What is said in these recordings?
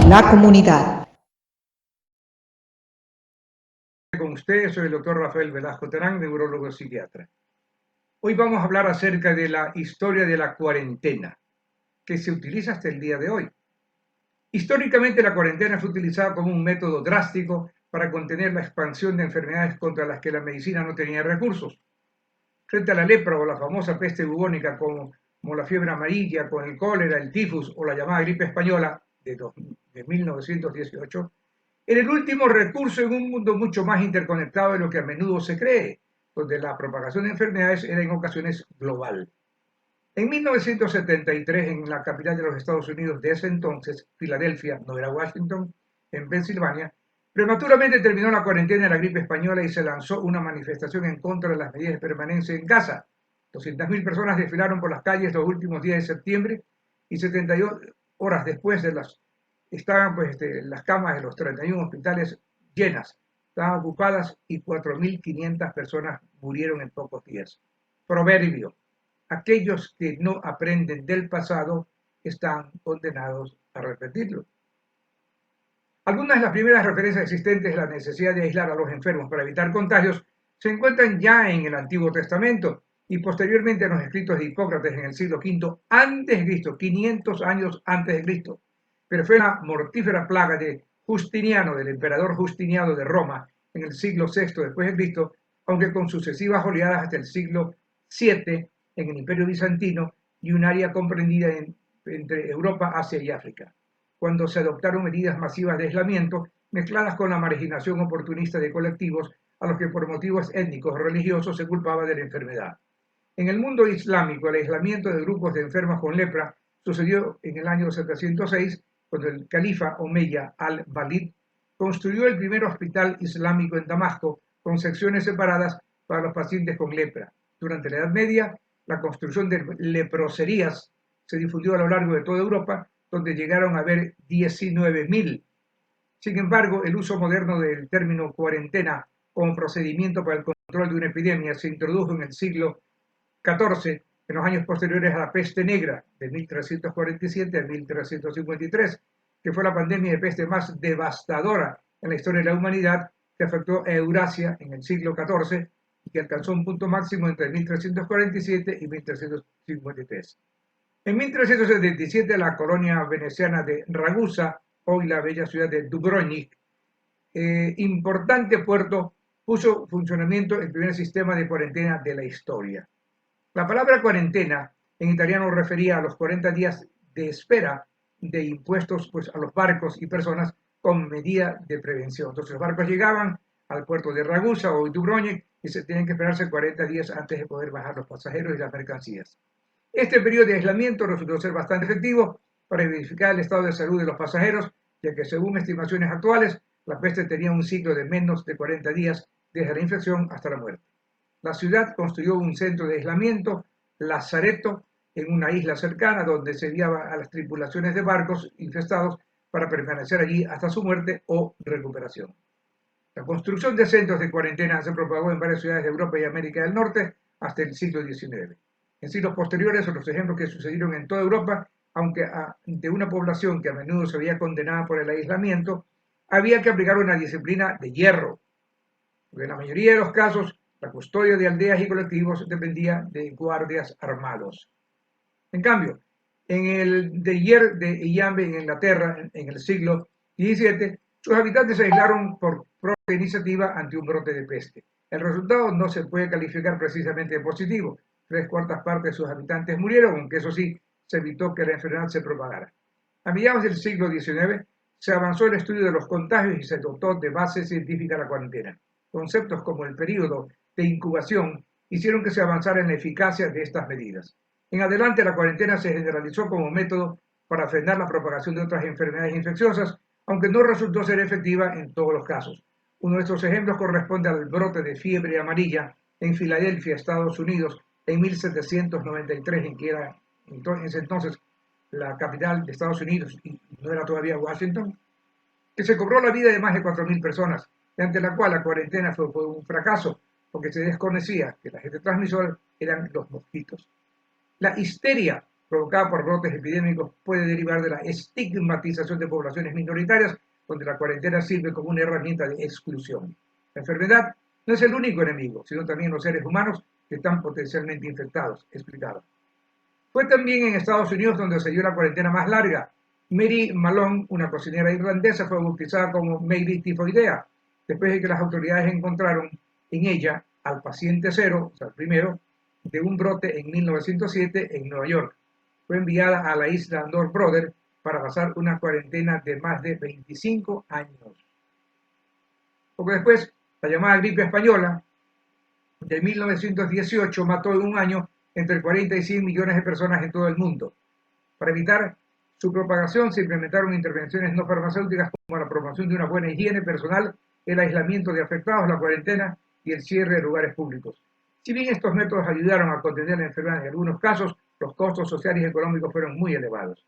la comunidad. Con ustedes soy el doctor Rafael Velasco Terán, neurólogo psiquiatra. Hoy vamos a hablar acerca de la historia de la cuarentena, que se utiliza hasta el día de hoy. Históricamente la cuarentena fue utilizada como un método drástico para contener la expansión de enfermedades contra las que la medicina no tenía recursos. Frente a la lepra o la famosa peste bubónica como la fiebre amarilla, con el cólera, el tifus o la llamada gripe española de 1918, era el último recurso en un mundo mucho más interconectado de lo que a menudo se cree, donde la propagación de enfermedades era en ocasiones global. En 1973, en la capital de los Estados Unidos de ese entonces, Filadelfia, no era Washington, en Pensilvania, prematuramente terminó la cuarentena de la gripe española y se lanzó una manifestación en contra de las medidas de permanencia en casa. 200.000 personas desfilaron por las calles los últimos días de septiembre y 72 horas después estaban las camas de los 31 hospitales llenas, estaban ocupadas y 4.500 personas murieron en pocos días. Proverbio: aquellos que no aprenden del pasado están condenados a repetirlo. Algunas de las primeras referencias existentes de la necesidad de aislar a los enfermos para evitar contagios se encuentran ya en el Antiguo Testamento y posteriormente en los escritos de Hipócrates en el siglo V a.C., 500 años antes de Cristo. Pero fue la mortífera plaga de Justiniano, del emperador Justiniano de Roma, en el siglo VI después de Cristo, aunque con sucesivas oleadas hasta el siglo VII en el Imperio Bizantino y un área comprendida entre Europa, Asia y África, cuando se adoptaron medidas masivas de aislamiento mezcladas con la marginación oportunista de colectivos a los que por motivos étnicos o religiosos se culpaba de la enfermedad. En el mundo islámico, el aislamiento de grupos de enfermos con lepra sucedió en el año 706, cuando el califa Omeya al-Walid construyó el primer hospital islámico en Damasco, con secciones separadas para los pacientes con lepra. Durante la Edad Media, la construcción de leproserías se difundió a lo largo de toda Europa, donde llegaron a haber 19.000. Sin embargo, el uso moderno del término cuarentena como procedimiento para el control de una epidemia se introdujo en el siglo XIV, en los años posteriores a la peste negra, de 1347 a 1353, que fue la pandemia de peste más devastadora en la historia de la humanidad, que afectó a Eurasia en el siglo XIV y que alcanzó un punto máximo entre 1347 y 1353. En 1377, la colonia veneciana de Ragusa, hoy la bella ciudad de Dubrovnik, importante puerto, puso en funcionamiento el primer sistema de cuarentena de la historia. La palabra cuarentena en italiano refería a los 40 días de espera de impuestos a los barcos y personas con medida de prevención. Entonces los barcos llegaban al puerto de Ragusa o Dubrovnik y se tienen que esperarse 40 días antes de poder bajar los pasajeros y las mercancías. Este periodo de aislamiento resultó ser bastante efectivo para verificar el estado de salud de los pasajeros, ya que según estimaciones actuales, la peste tenía un ciclo de menos de 40 días desde la infección hasta la muerte. La ciudad construyó un centro de aislamiento, Lazareto, en una isla cercana donde se enviaba a las tripulaciones de barcos infestados para permanecer allí hasta su muerte o recuperación. La construcción de centros de cuarentena se propagó en varias ciudades de Europa y América del Norte hasta el siglo XIX. En siglos posteriores, otros ejemplos que sucedieron en toda Europa, aunque ante una población que a menudo se veía condenada por el aislamiento, había que aplicar una disciplina de hierro. En la mayoría de los casos, la custodia de aldeas y colectivos dependía de guardias armados. En cambio, en el de Eyambe, en Inglaterra, en el siglo XVII, sus habitantes se aislaron por propia iniciativa ante un brote de peste. El resultado no se puede calificar precisamente de positivo. 3/4 partes de sus habitantes murieron, aunque eso sí, se evitó que la enfermedad se propagara. A mediados del siglo XIX, se avanzó el estudio de los contagios y se dotó de base científica a la cuarentena. Conceptos como el periodo de incubación hicieron que se avanzara en la eficacia de estas medidas. En adelante, la cuarentena se generalizó como método para frenar la propagación de otras enfermedades infecciosas, aunque no resultó ser efectiva en todos los casos. Uno de estos ejemplos corresponde al brote de fiebre amarilla en Filadelfia, Estados Unidos, en 1793, en que era en ese entonces la capital de Estados Unidos y no era todavía Washington, que se cobró la vida de más de 4.000 personas, ante la cual la cuarentena fue un fracaso, porque se desconocía que el agente transmisor eran los mosquitos. La histeria provocada por brotes epidémicos puede derivar de la estigmatización de poblaciones minoritarias, donde la cuarentena sirve como una herramienta de exclusión. La enfermedad no es el único enemigo, sino también los seres humanos que están potencialmente infectados, explicado. Fue también en Estados Unidos donde se dio la cuarentena más larga. Mary Malone, una cocinera irlandesa, fue bautizada como Mary Tifoidea, después de que las autoridades encontraron en ella al paciente cero, o sea, el primero, de un brote en 1907 en Nueva York. Fue enviada a la isla North Brother para pasar una cuarentena de más de 25 años. Poco después, la llamada gripe española de 1918 mató en un año entre 40 y 100 millones de personas en todo el mundo. Para evitar su propagación se implementaron intervenciones no farmacéuticas como la promoción de una buena higiene personal, el aislamiento de afectados, la cuarentena y el cierre de lugares públicos. Si bien estos métodos ayudaron a contener la enfermedad en algunos casos, los costos sociales y económicos fueron muy elevados.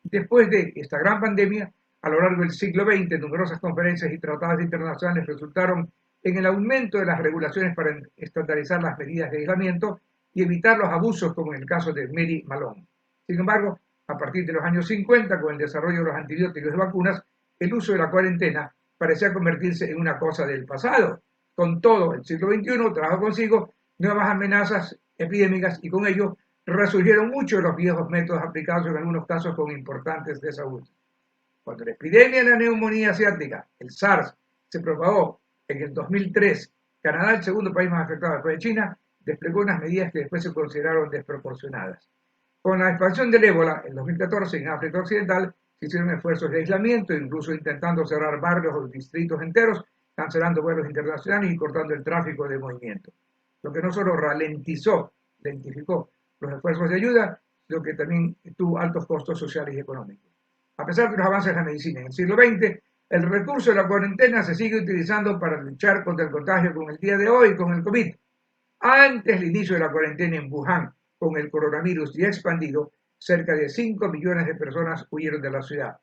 Después de esta gran pandemia, a lo largo del siglo XX, numerosas conferencias y tratados internacionales resultaron en el aumento de las regulaciones para estandarizar las medidas de aislamiento y evitar los abusos, como en el caso de Mary Malone. Sin embargo, a partir de los años 50, con el desarrollo de los antibióticos y vacunas, el uso de la cuarentena parecía convertirse en una cosa del pasado. Con todo, el siglo XXI trajo consigo nuevas amenazas epidémicas y con ello resurgieron muchos de los viejos métodos aplicados en algunos casos con importantes desabusos. Cuando la epidemia de la neumonía asiática, el SARS, se propagó en el 2003, Canadá, el segundo país más afectado después de China, desplegó unas medidas que después se consideraron desproporcionadas. Con la expansión del ébola en 2014 en África Occidental, se hicieron esfuerzos de aislamiento, incluso intentando cerrar barrios o distritos enteros, cancelando vuelos internacionales y cortando el tráfico de movimiento. Lo que no solo lentificó los esfuerzos de ayuda, sino que también tuvo altos costos sociales y económicos. A pesar de los avances en la medicina en el siglo XX, el recurso de la cuarentena se sigue utilizando para luchar contra el contagio con el día de hoy, con el COVID. Antes del inicio de la cuarentena en Wuhan, con el coronavirus ya expandido, cerca de 5 millones de personas huyeron de la ciudad.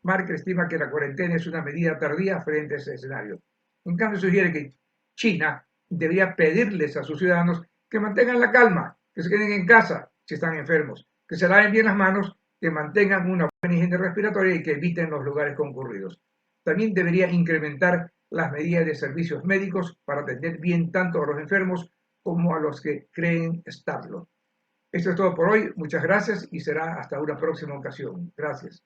Mark estima que la cuarentena es una medida tardía frente a ese escenario. En cambio, sugiere que China debería pedirles a sus ciudadanos que mantengan la calma, que se queden en casa si están enfermos, que se laven bien las manos, que mantengan una buena higiene respiratoria y que eviten los lugares concurridos. También debería incrementar las medidas de servicios médicos para atender bien tanto a los enfermos como a los que creen estarlo. Esto es todo por hoy. Muchas gracias y será hasta una próxima ocasión. Gracias.